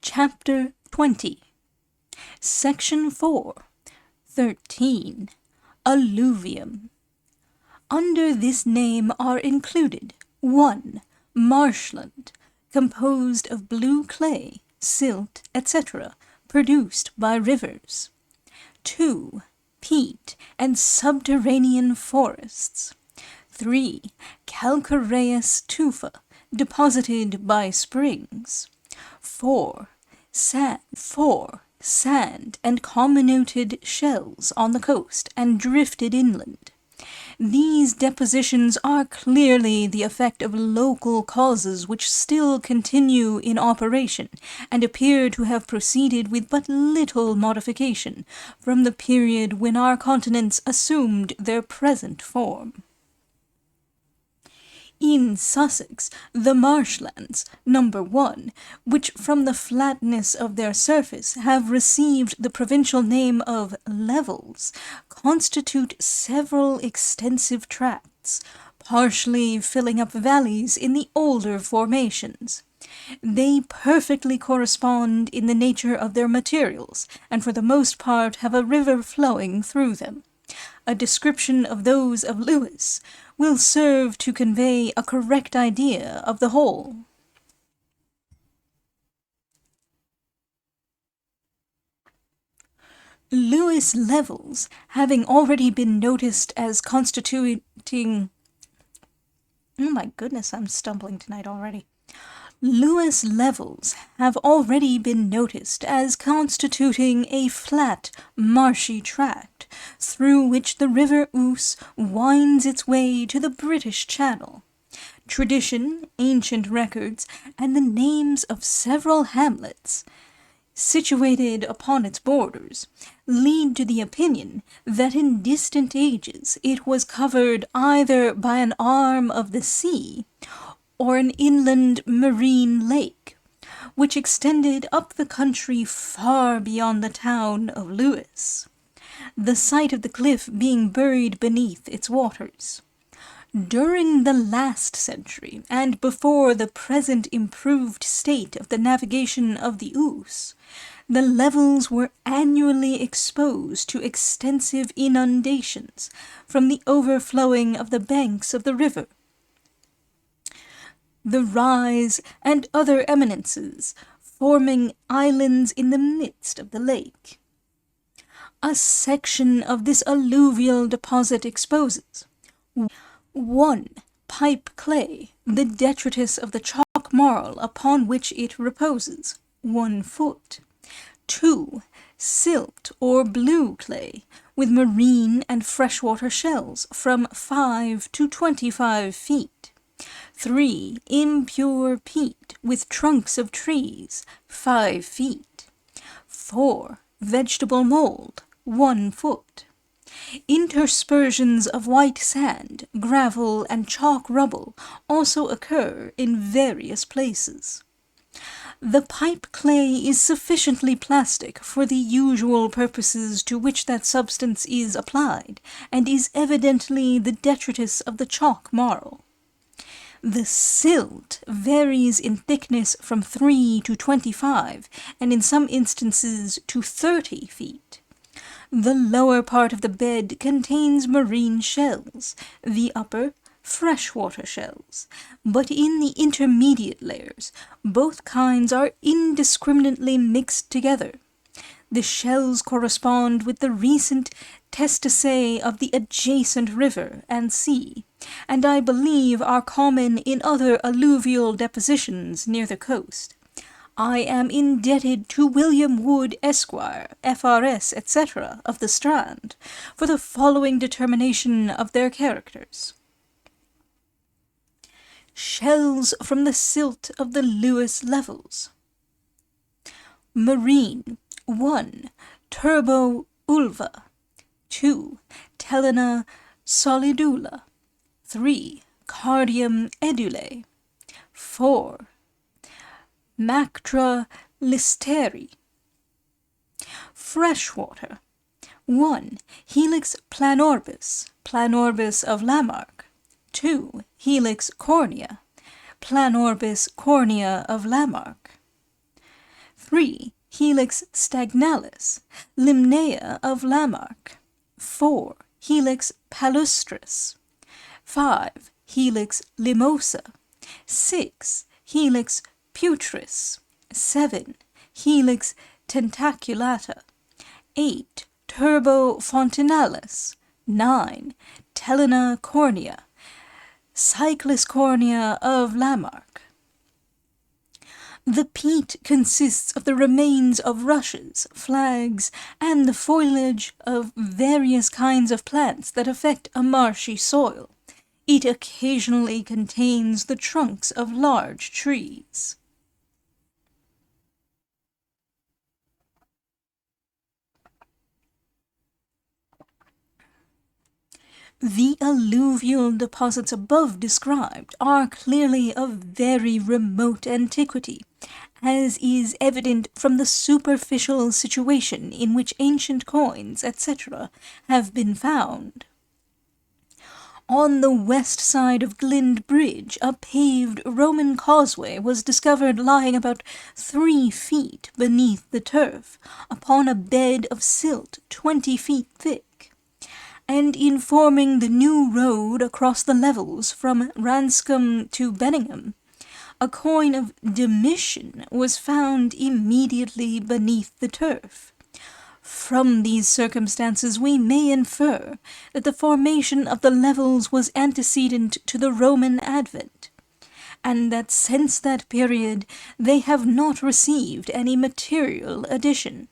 Chapter 20 Section 4 13 Alluvium. Under this name are included 1. Marshland, composed of blue clay, silt, etc., produced by rivers. 2. Peat and subterranean forests. 3. Calcareous tufa, deposited by springs. 4. Sand and comminuted shells on the coast and drifted inland. These depositions are clearly the effect of local causes which still continue in operation, and appear to have proceeded with but little modification from the period when our continents assumed their present form. In Sussex, the marshlands, number 1, which from the flatness of their surface have received the provincial name of levels, constitute several extensive tracts, partially filling up valleys in the older formations. They perfectly correspond in the nature of their materials, and for the most part have a river flowing through them. A description of those of Lewis will serve to convey a correct idea of the whole. Lewis levels, having already been noticed as constituting... Oh my goodness, I'm stumbling tonight already. Lewis levels have already been noticed as constituting a flat, marshy tract, through which the River Ouse winds its way to the British Channel. Tradition, ancient records, and the names of several hamlets, situated upon its borders, lead to the opinion that in distant ages it was covered either by an arm of the sea, or an inland marine lake, which extended up the country far beyond the town of Lewis, the site of the cliff being buried beneath its waters. During the last century, and before the present improved state of the navigation of the Ouse, the levels were annually exposed to extensive inundations from the overflowing of the banks of the river, the rise, and other eminences, forming islands in the midst of the lake. A section of this alluvial deposit exposes 1. Pipe clay, the detritus of the chalk marl upon which it reposes, 1 foot. 2. Silt or blue clay, with marine and freshwater shells, from 5 to 25 feet. 3. Impure peat with trunks of trees, 5 feet. 4. Vegetable mold, 1 foot. Interspersions of white sand, gravel, and chalk rubble also occur in various places. The pipe clay is sufficiently plastic for the usual purposes to which that substance is applied, and is evidently the detritus of the chalk marl. The silt varies in thickness from 3 to 25, and in some instances to 30 feet. The lower part of the bed contains marine shells, the upper freshwater shells, but in the intermediate layers both kinds are indiscriminately mixed together. The shells correspond with the recent testacea of the adjacent river and sea, and I believe are common in other alluvial depositions near the coast. I am indebted to William Wood, Esquire, F.R.S., etc., of the Strand, for the following determination of their characters. Shells from the silt of the Lewis levels. Marine, 1. Turbo ulva. 2. Telena solidula. 3. Cardium edule. 4. Mactra listeri. Freshwater, 1. Helix planorbis, planorbis of Lamarck. 2. Helix cornea, planorbis cornea of Lamarck. 3. Helix stagnalis, limnea of Lamarck. 4. Helix palustris. 5. Helix limosa. 6. Helix putris. 7. Helix tentaculata. 8. Turbo fontinalis. 9. Telina cornea. Cyclis cornea of Lamarck. The peat consists of the remains of rushes, flags, and the foliage of various kinds of plants that affect a marshy soil. It occasionally contains the trunks of large trees. The alluvial deposits above described are clearly of very remote antiquity, as is evident from the superficial situation in which ancient coins, etc., have been found. On the west side of Glynde Bridge, a paved Roman causeway was discovered lying about 3 feet beneath the turf, upon a bed of silt 20 feet thick. And in forming the new road across the levels from Ranscombe to Benningham, a coin of Domitian was found immediately beneath the turf. From these circumstances we may infer that the formation of the levels was antecedent to the Roman advent, and that since that period they have not received any material addition.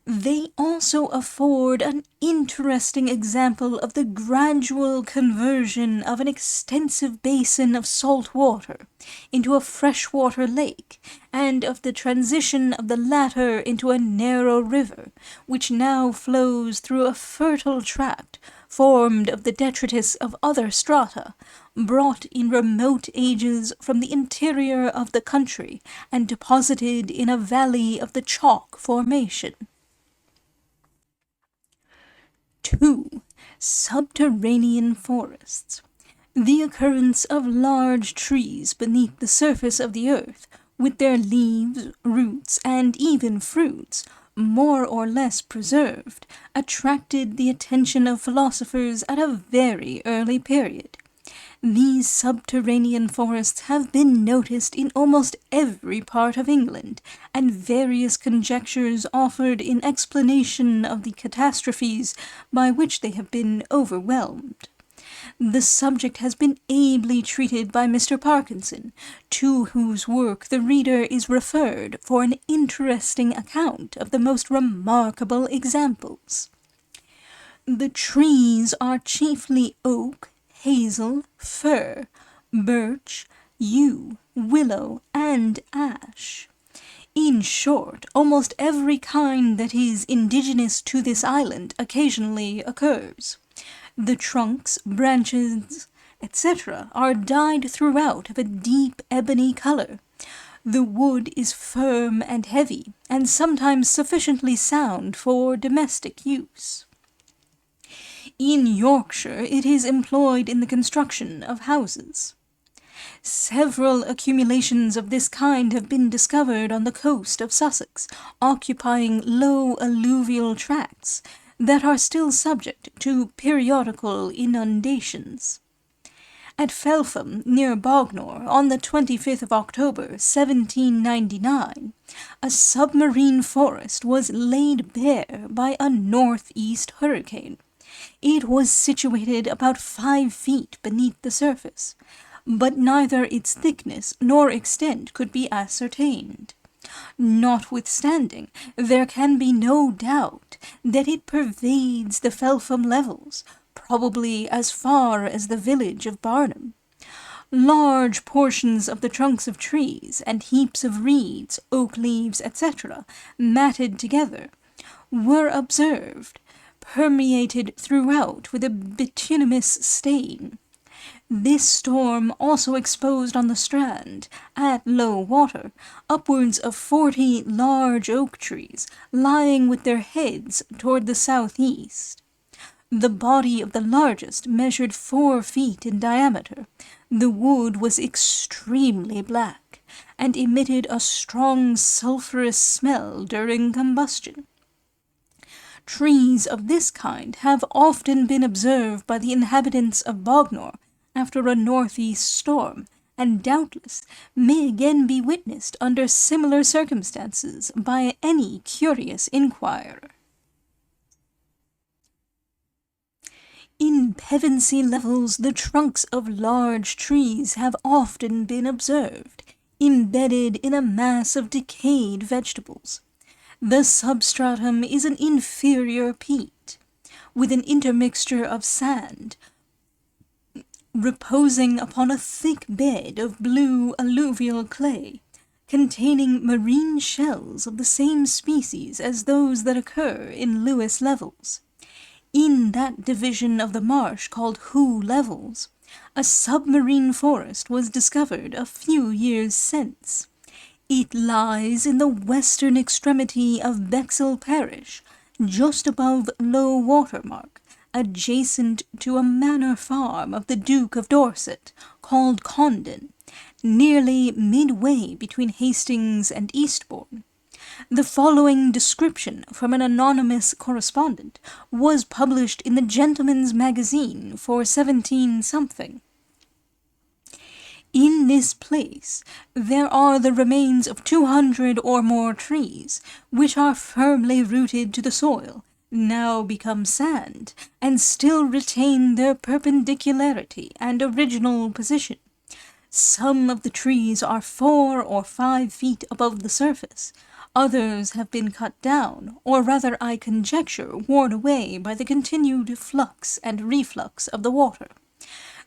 They also afford an interesting example of the gradual conversion of an extensive basin of salt water into a freshwater lake, and of the transition of the latter into a narrow river, which now flows through a fertile tract formed of the detritus of other strata, brought in remote ages from the interior of the country, and deposited in a valley of the chalk formation. 2. Subterranean forests. The occurrence of large trees beneath the surface of the earth, with their leaves, roots, and even fruits, more or less preserved, attracted the attention of philosophers at a very early period. These subterranean forests have been noticed in almost every part of England, and various conjectures offered in explanation of the catastrophes by which they have been overwhelmed. The subject has been ably treated by Mr. Parkinson, to whose work the reader is referred for an interesting account of the most remarkable examples. The trees are chiefly oak, hazel, fir, birch, yew, willow, and ash. In short, almost every kind that is indigenous to this island occasionally occurs. The trunks, branches, etc., are dyed throughout of a deep ebony colour. The wood is firm and heavy, and sometimes sufficiently sound for domestic use. In Yorkshire it is employed in the construction of houses. Several accumulations of this kind have been discovered on the coast of Sussex, occupying low alluvial tracts that are still subject to periodical inundations. At Felpham, near Bognor, on the 25th of October, 1799, a submarine forest was laid bare by a northeast hurricane. It was situated about 5 feet beneath the surface, but neither its thickness nor extent could be ascertained. Notwithstanding, there can be no doubt that it pervades the Felpham levels, probably as far as the village of Barnham. Large portions of the trunks of trees and heaps of reeds, oak leaves, etc., matted together, were observed, permeated throughout with a bituminous stain. This storm also exposed on the strand, at low water, upwards of 40 large oak trees, lying with their heads toward the southeast. The body of the largest measured 4 feet in diameter. The wood was extremely black, and emitted a strong sulphurous smell during combustion. Trees of this kind have often been observed by the inhabitants of Bognor after a northeast storm, and doubtless may again be witnessed under similar circumstances by any curious inquirer. In Pevensey levels, the trunks of large trees have often been observed, embedded in a mass of decayed vegetables. The substratum is an inferior peat, with an intermixture of sand, reposing upon a thick bed of blue alluvial clay, containing marine shells of the same species as those that occur in Lewis levels. In that division of the marsh called Who Levels, a submarine forest was discovered a few years since. It lies in the western extremity of Bexhill parish, just above low water mark, adjacent to a manor farm of the Duke of Dorset, called Condon, nearly midway between Hastings and Eastbourne. The following description from an anonymous correspondent was published in the Gentleman's Magazine for 17-something. In this place there are the remains of 200 or more trees, which are firmly rooted to the soil, now become sand, and still retain their perpendicularity and original position. Some of the trees are 4 or 5 feet above the surface. Others have been cut down, or rather I conjecture worn away by the continued flux and reflux of the water.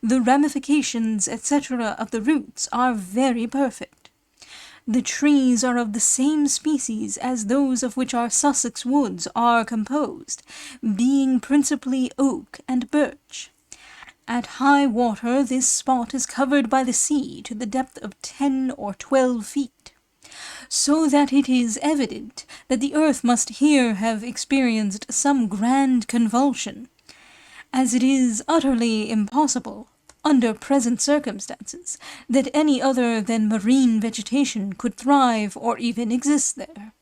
The ramifications, etc., of the roots are very perfect. The trees are of the same species as those of which our Sussex woods are composed, being principally oak and birch. At high water this spot is covered by the sea to the depth of 10 or 12 feet, so that it is evident that the earth must here have experienced some grand convulsion, as it is utterly impossible, under present circumstances, that any other than marine vegetation could thrive or even exist there.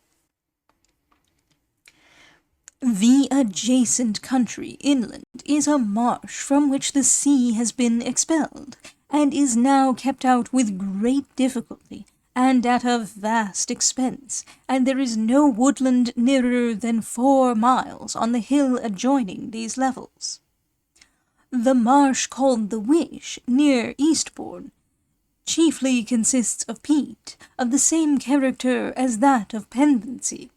The adjacent country inland is a marsh from which the sea has been expelled, and is now kept out with great difficulty, and at a vast expense, and there is no woodland nearer than 4 miles on the hill adjoining these levels. The marsh called the Wish, near Eastbourne, chiefly consists of peat, of the same character as that of Pevensey,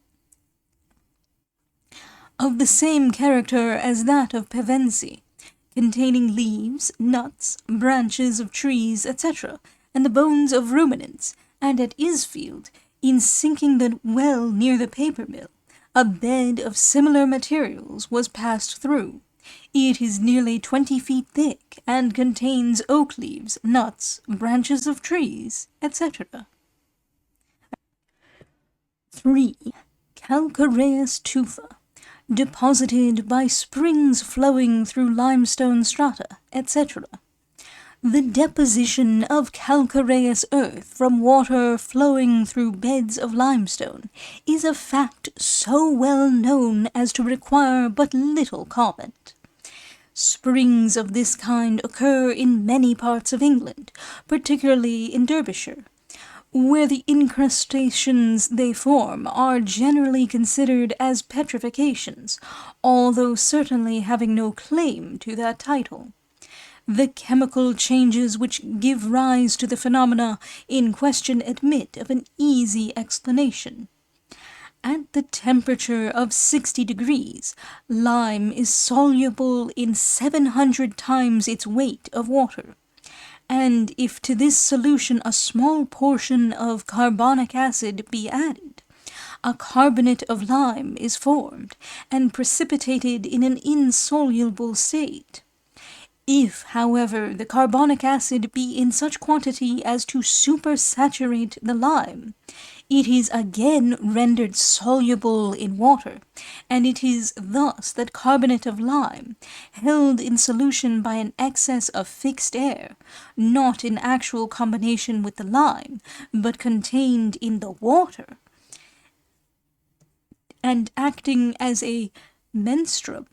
containing leaves, nuts, branches of trees, etc., and the bones of ruminants, and at Isfield, in sinking the well near the paper mill, a bed of similar materials was passed through. It is nearly 20 feet thick, and contains oak leaves, nuts, branches of trees, etc. 3. Calcareous tufa, deposited by springs flowing through limestone strata, etc. The deposition of calcareous earth from water flowing through beds of limestone is a fact so well known as to require but little comment. Springs of this kind occur in many parts of England, particularly in Derbyshire, where the incrustations they form are generally considered as petrifications, although certainly having no claim to that title. The chemical changes which give rise to the phenomena in question admit of an easy explanation. At the temperature of 60 degrees, lime is soluble in 700 times its weight of water, and if to this solution a small portion of carbonic acid be added, a carbonate of lime is formed, and precipitated in an insoluble state. If, however, the carbonic acid be in such quantity as to supersaturate the lime, it is again rendered soluble in water, and it is thus that carbonate of lime, held in solution by an excess of fixed air, not in actual combination with the lime, but contained in the water, and acting as a menstruum,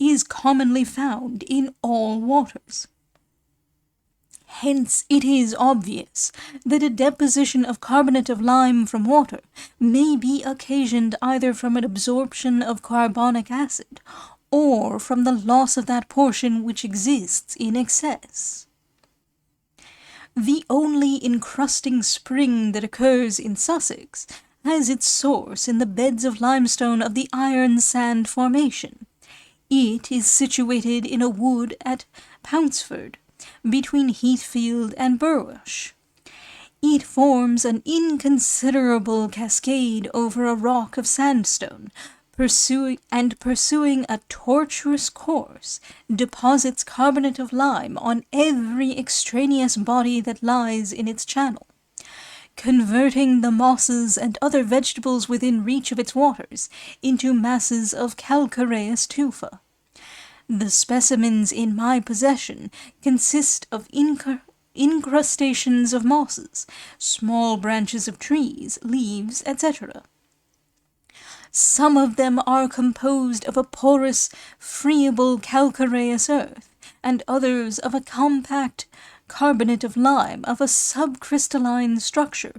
is commonly found in all waters. Hence it is obvious that a deposition of carbonate of lime from water may be occasioned either from an absorption of carbonic acid, or from the loss of that portion which exists in excess. The only encrusting spring that occurs in Sussex has its source in the beds of limestone of the Iron Sand Formation. It is situated in a wood at Pounceford, between Heathfield and Burwash. It forms an inconsiderable cascade over a rock of sandstone, pursuing a tortuous course, deposits carbonate of lime on every extraneous body that lies in its channel, converting the mosses and other vegetables within reach of its waters into masses of calcareous tufa. The specimens in my possession consist of incrustations of mosses, small branches of trees, leaves, etc. Some of them are composed of a porous, friable calcareous earth, and others of a compact carbonate of lime of a subcrystalline structure,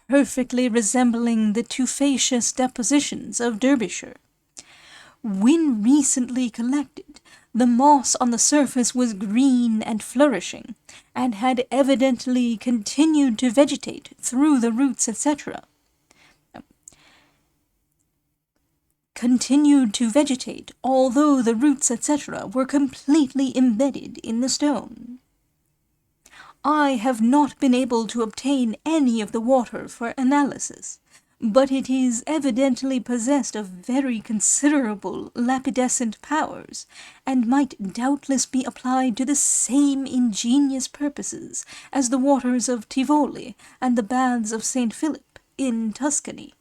perfectly resembling the tufaceous depositions of Derbyshire. When recently collected, the moss on the surface was green and flourishing, and had evidently continued to vegetate through the roots, etc. Although the roots, etc., were completely embedded in the stone. I have not been able to obtain any of the water for analysis, but it is evidently possessed of very considerable lapidescent powers, and might doubtless be applied to the same ingenious purposes as the waters of Tivoli and the baths of St. Philip in Tuscany.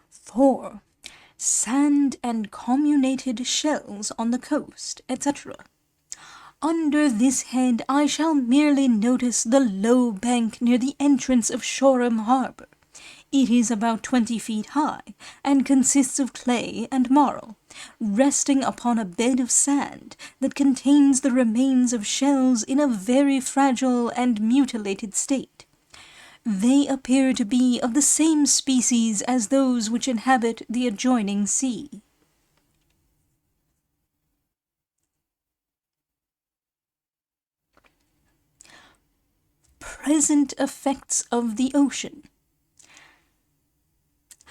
(4) Sand and comminuted shells on the coast, etc. Under this head I shall merely notice the low bank near the entrance of Shoreham Harbour. It is about 20 feet high, and consists of clay and marl, resting upon a bed of sand that contains the remains of shells in a very fragile and mutilated state. They appear to be of the same species as those which inhabit the adjoining sea. Present effects of the ocean.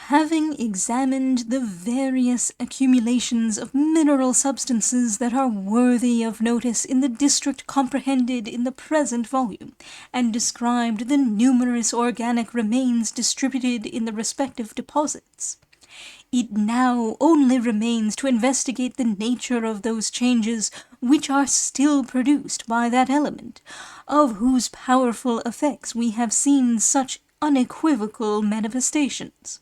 Having examined the various accumulations of mineral substances that are worthy of notice in the district comprehended in the present volume, and described the numerous organic remains distributed in the respective deposits, it now only remains to investigate the nature of those changes which are still produced by that element, of whose powerful effects we have seen such unequivocal manifestations.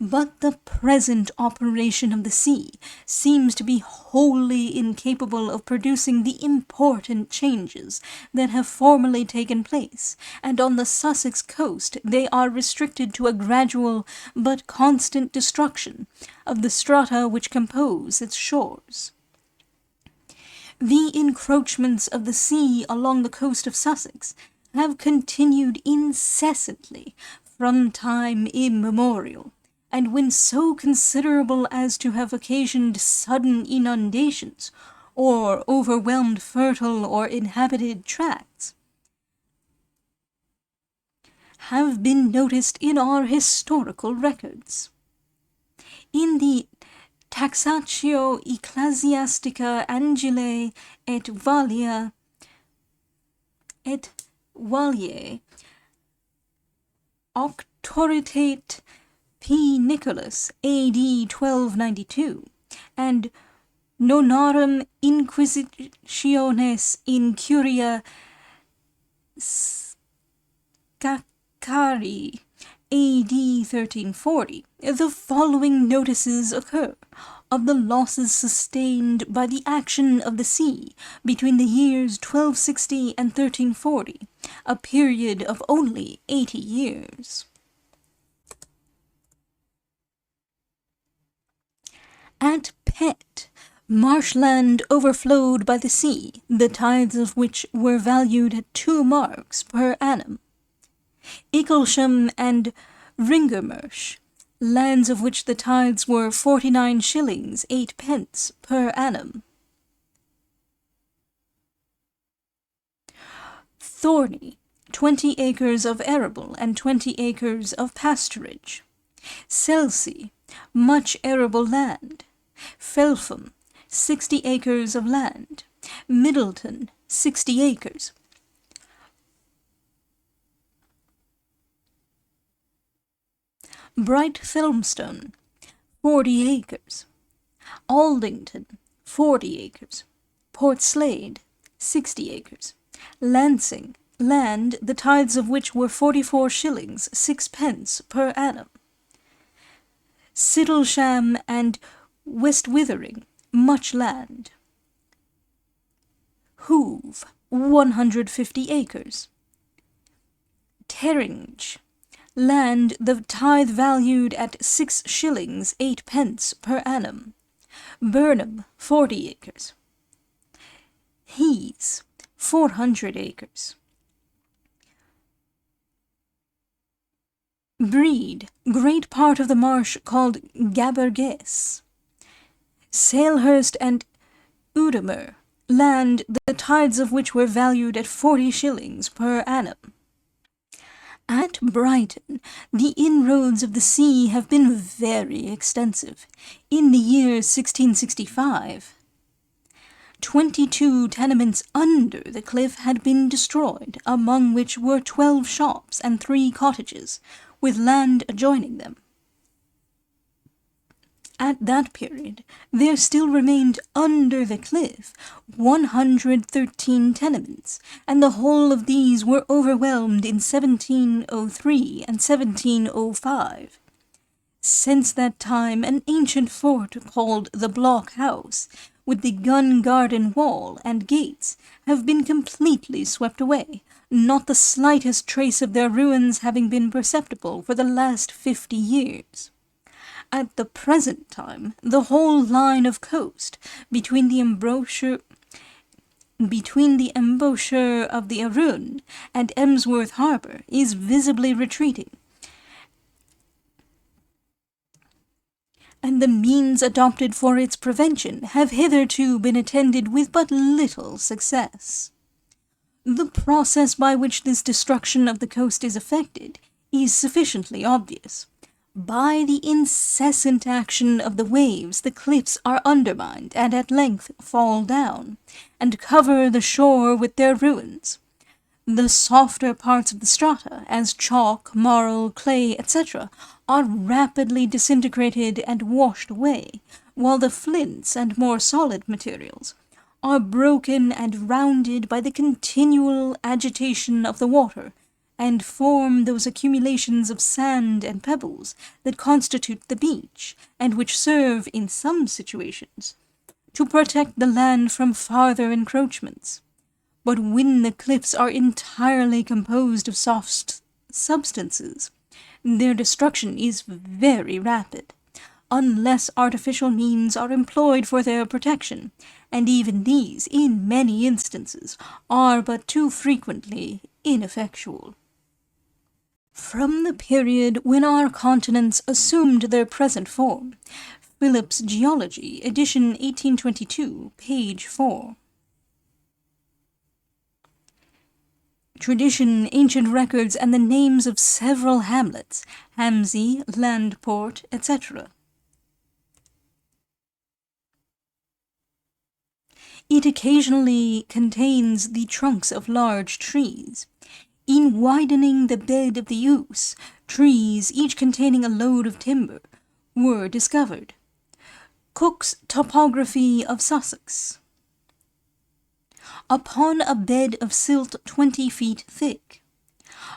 But the present operation of the sea seems to be wholly incapable of producing the important changes that have formerly taken place, and on the Sussex coast they are restricted to a gradual but constant destruction of the strata which compose its shores. The encroachments of the sea along the coast of Sussex have continued incessantly from time immemorial, and when so considerable as to have occasioned sudden inundations, or overwhelmed fertile or inhabited tracts, have been noticed in our historical records. In the Taxatio Ecclesiastica Angilae et Valiae Auctoritate P. Nicholas, A.D. 1292, and Nonarum Inquisitiones in Curia Scacari, A.D. 1340, the following notices occur of the losses sustained by the action of the sea between the years 1260 and 1340, a period of only 80 years. At Pett, marshland overflowed by the sea, the tithes of which were valued at 2 marks per annum. Icklesham and Ringermersh, lands of which the tithes were 49 shillings 8 pence per annum. Thorney, 20 acres of arable and 20 acres of pasturage. Selsey, much arable land. Felpham, 60 acres of land. Middleton, 60 acres. Brighthelmstone, 40 acres. Aldington, 40 acres. Portslade, 60 acres. Lancing, land the tithes of which were 44 shillings 6 pence per annum. Siddlesham and West Withering, much land. Hoove, 150 acres. Terringe, land the tithe valued at 6 shillings 8 pence per annum. Burnham, 40 acres. Hees, 400 acres. Breed, great part of the marsh called Gabergess. Salehurst and Udemer, land the tithes of which were valued at 40 shillings per annum. At Brighton, the inroads of the sea have been very extensive. In the year 1665, 22 tenements under the cliff had been destroyed, among which were 12 shops and 3 cottages, with land adjoining them. At that period, there still remained under the cliff 113 tenements, and the whole of these were overwhelmed in 1703 and 1705. Since that time, an ancient fort called the Block House, with the gun garden wall and gates, have been completely swept away, not the slightest trace of their ruins having been perceptible for the last 50 years. At the present time, the whole line of coast between the embouchure of the Arun and Emsworth Harbour is visibly retreating, and the means adopted for its prevention have hitherto been attended with but little success. The process by which this destruction of the coast is effected is sufficiently obvious. By the incessant action of the waves, the cliffs are undermined and at length fall down, and cover the shore with their ruins. The softer parts of the strata, as chalk, marl, clay, etc., are rapidly disintegrated and washed away, while the flints and more solid materials are broken and rounded by the continual agitation of the water, and form those accumulations of sand and pebbles that constitute the beach, and which serve, in some situations, to protect the land from farther encroachments. But when the cliffs are entirely composed of soft substances, their destruction is very rapid, unless artificial means are employed for their protection, and even these, in many instances, are but too frequently ineffectual. From the period when our continents assumed their present form, Phillips' Geology, edition 1822, page 4. Tradition, ancient records, and the names of several hamlets, Hamsey, Landport, etc. It occasionally contains the trunks of large trees. In widening the bed of the Ouse, trees, each containing a load of timber, were discovered. Cook's Topography of Sussex. Upon a bed of silt 20 feet thick,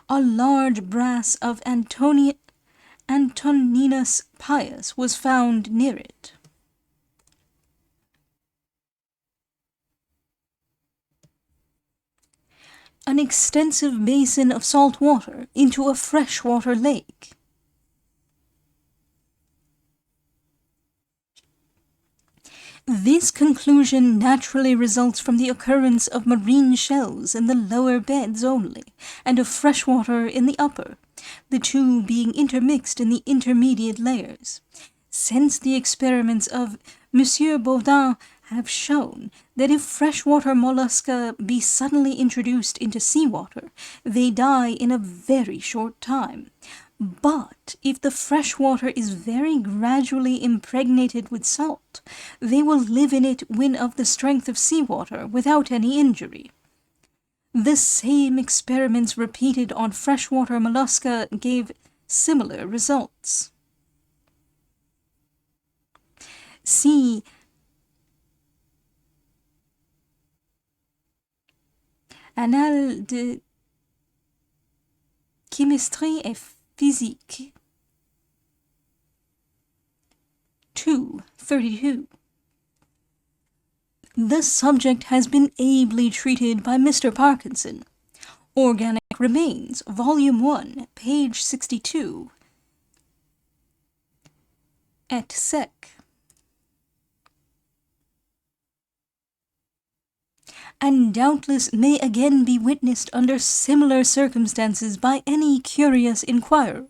a large brass of Antoninus Pius was found near it. An extensive basin of salt water into a freshwater lake. This conclusion naturally results from the occurrence of marine shells in the lower beds only, and of freshwater in the upper, the two being intermixed in the intermediate layers. Since the experiments of M. Baudin have shown that if freshwater mollusca be suddenly introduced into seawater, they die in a very short time. But if the fresh water is very gradually impregnated with salt, they will live in it when of the strength of seawater without any injury. The same experiments repeated on freshwater mollusca gave similar results. See Annales de Chimistrie et Physique 2:32. The subject has been ably treated by Mr. Parkinson. Organic Remains, Volume 1, page 62, et seq. And doubtless may again be witnessed under similar circumstances by any curious inquirer.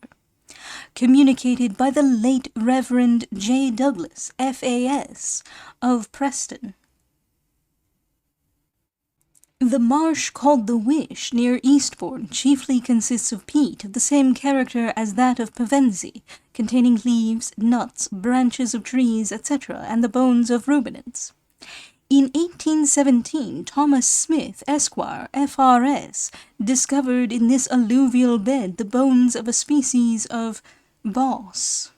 Communicated by the late Reverend J. Douglas, F.A.S., of Preston. The marsh called the Wish near Eastbourne chiefly consists of peat of the same character as that of Pevensey, containing leaves, nuts, branches of trees, etc., and the bones of ruminants. In 1817, Thomas Smith, Esquire, F.R.S., discovered in this alluvial bed the bones of a species of boss,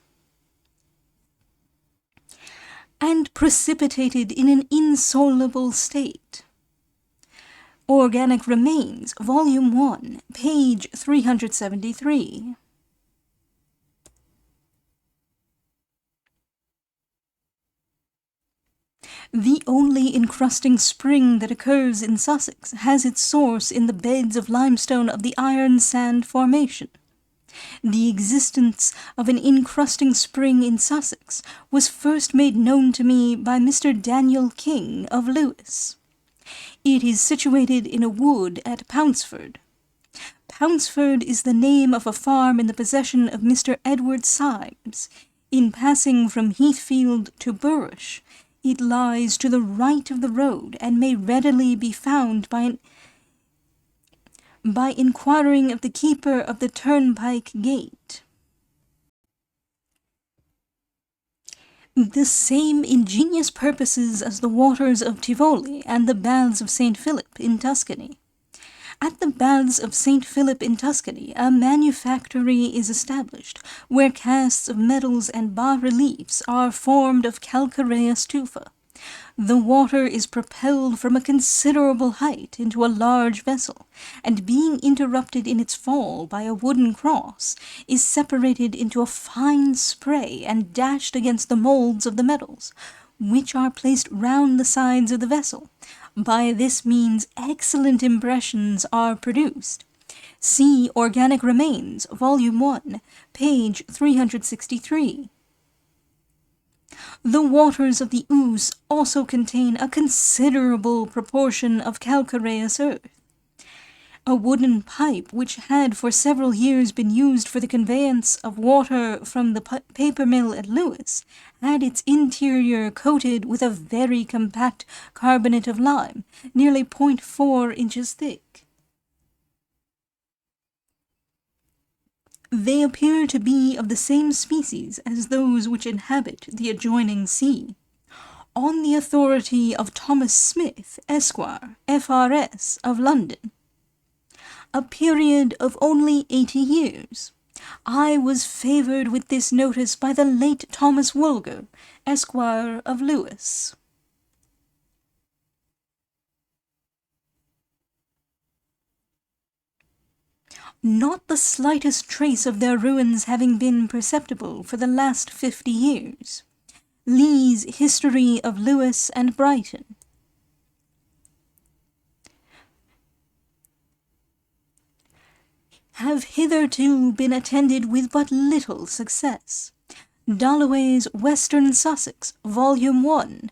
and precipitated in an insoluble state. Organic Remains, Volume 1, page 373. The only encrusting spring that occurs in Sussex has its source in the beds of limestone of the Iron Sand Formation. The existence of an encrusting spring in Sussex was first made known to me by Mr. Daniel King of Lewes. It is situated in a wood at Pounceford. Pounceford is the name of a farm in the possession of Mr. Edward Symes. In passing from Heathfield to Burrish, it lies to the right of the road, and may readily be found by inquiring of the keeper of the turnpike gate. The same ingenious purposes as the waters of Tivoli and the baths of St. Philip in Tuscany. At the baths of St. Philip in Tuscany, a manufactory is established, where casts of medals and bas-reliefs are formed of calcareous tufa. The water is propelled from a considerable height into a large vessel, and being interrupted in its fall by a wooden cross, is separated into a fine spray and dashed against the moulds of the medals, which are placed round the sides of the vessel. By this means excellent impressions are produced. See Organic Remains, Volume 1, page 363. The waters of the Ouse also contain a considerable proportion of calcareous earth. A wooden pipe, which had for several years been used for the conveyance of water from the paper mill at Lewes, had its interior coated with a very compact carbonate of lime, nearly 0.4 inches thick. They appear to be of the same species as those which inhabit the adjoining sea. On the authority of Thomas Smith, Esquire, F.R.S., of London, a period of only 80 years. I was favoured with this notice by the late Thomas Woolger, Esquire of Lewes. Not the slightest trace of their ruins having been perceptible for the last 50 years. Lee's History of Lewes and Brighton. Have hitherto been attended with but little success. Dalloway's Western Sussex, Volume 1,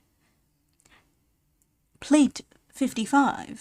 Plate 55.